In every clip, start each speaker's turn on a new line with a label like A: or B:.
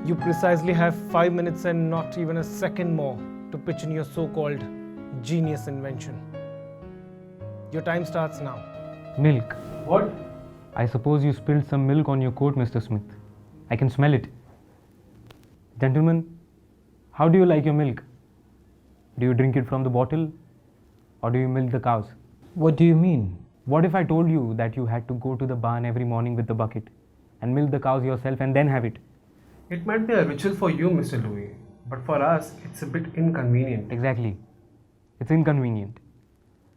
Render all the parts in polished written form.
A: You precisely have 5 minutes and not even a second more to pitch in your so-called genius invention. Your time starts now.
B: Milk.
A: What?
B: I suppose you spilled some milk on your coat, Mr. Smith. I can smell it. Gentlemen, how do you like your milk? Do you drink it from the bottle or do you milk the cows?
C: What do you mean?
B: What if I told you that you had to go to the barn every morning with the bucket and milk the cows yourself and then have it?
D: It might be a ritual for you, Mr. Louis, but for us, it's a bit inconvenient.
B: Exactly. It's inconvenient.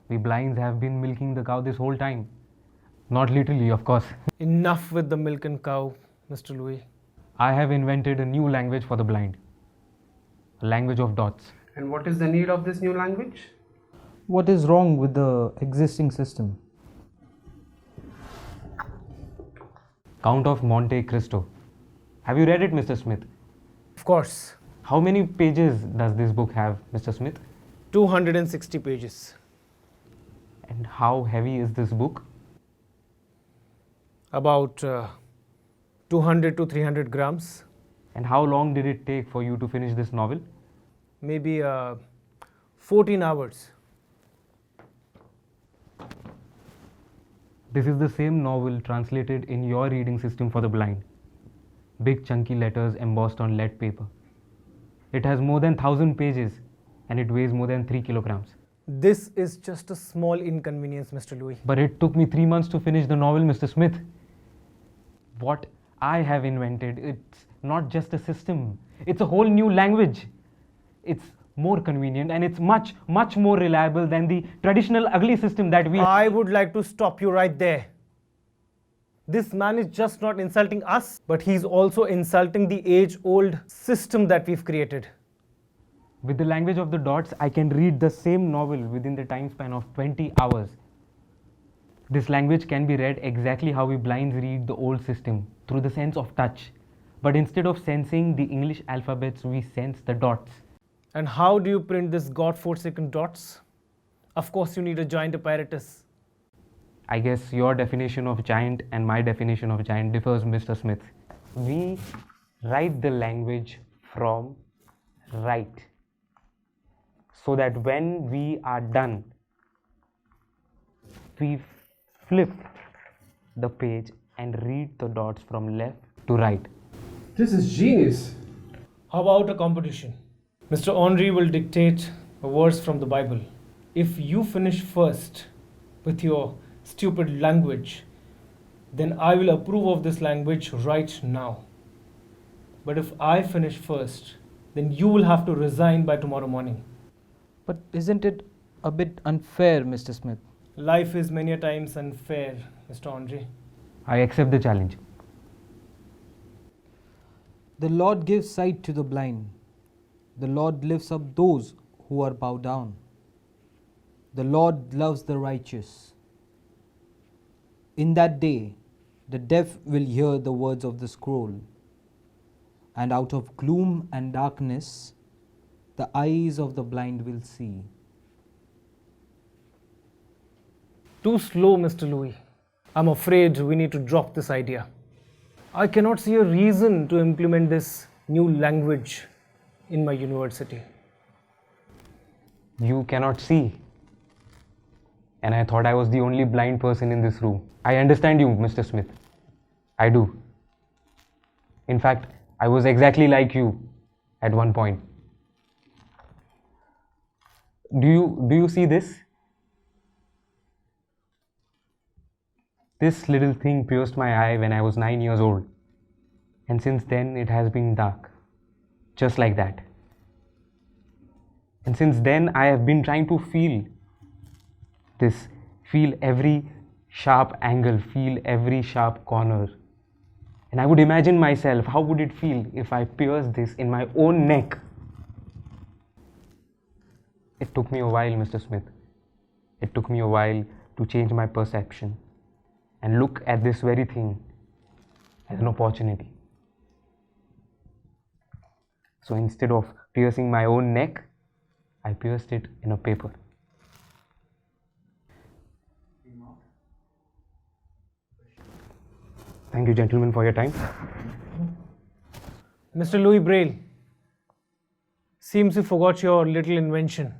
B: We blinds have been milking the cow this whole time. Not literally, of course.
A: Enough with the milk and cow, Mr. Louis.
B: I have invented a new language for the blind. A language of dots.
D: And what is the need of this new language?
C: What is wrong with the existing system?
B: Count of Monte Cristo. Have you read it, Mr. Smith?
A: Of course.
B: How many pages does this book have, Mr. Smith?
A: 260 pages.
B: And how heavy is this book?
A: About 200 to 300 grams.
B: And how long did it take for you to finish this novel?
A: Maybe 14 hours.
B: This is the same novel translated in your reading system for the blind. Big chunky letters embossed on lead paper. It has more than 1,000 pages and it weighs more than 3 kilograms.
A: This is just a small inconvenience, Mr. Louis.
B: But it took me 3 months to finish the novel, Mr. Smith. What I have invented, it's not just a system. It's a whole new language. It's more convenient and it's much, much more reliable than the traditional ugly system that we...
A: I would like to stop you right there. This man is just not insulting us, but he's also insulting the age-old system that we've created.
B: With the language of the dots, I can read the same novel within the time span of 20 hours. This language can be read exactly how we blinds read the old system, through the sense of touch. But instead of sensing the English alphabets, we sense the dots.
A: And how do you print this god-forsaken dots? Of course you need a giant apparatus.
B: I guess your definition of giant and my definition of giant differs, Mr. Smith. We write the language from right, so that when we are done, we flip the page and read the dots from left to right.
D: This is genius.
A: How about a competition? Mr. Henri will dictate a verse from the Bible. If you finish first with your stupid language, then I will approve of this language right now. But if I finish first, then you will have to resign by tomorrow morning.
C: But isn't it a bit unfair, Mr. Smith?
A: Life is many a times unfair, Mr. Henri.
B: I accept the challenge.
C: The Lord gives sight to the blind. The Lord lifts up those who are bowed down. The Lord loves the righteous. In that day, the deaf will hear the words of the scroll, and out of gloom and darkness, the eyes of the blind will see.
A: Too slow, Mr. Louis. I'm afraid we need to drop this idea. I cannot see a reason to implement this new language in my university.
B: You cannot see. And I thought I was the only blind person in this room. I understand you, Mr. Smith. I do. In fact, I was exactly like you at one point. Do you see this? This little thing pierced my eye when I was 9 years old. And since then it has been dark. Just like that. And since then I have been trying to feel this, feel every sharp angle, feel every sharp corner. And I would imagine myself, how would it feel if I pierced this in my own neck? It took me a while, Mr. Smith. It took me a while to change my perception and look at this very thing as an opportunity. So instead of piercing my own neck, I pierced it in a paper. Thank you, gentlemen, for your time.
A: Mr. Louis Braille, seems you forgot your little invention.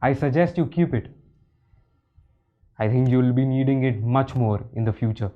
B: I suggest you keep it. I think you will be needing it much more in the future.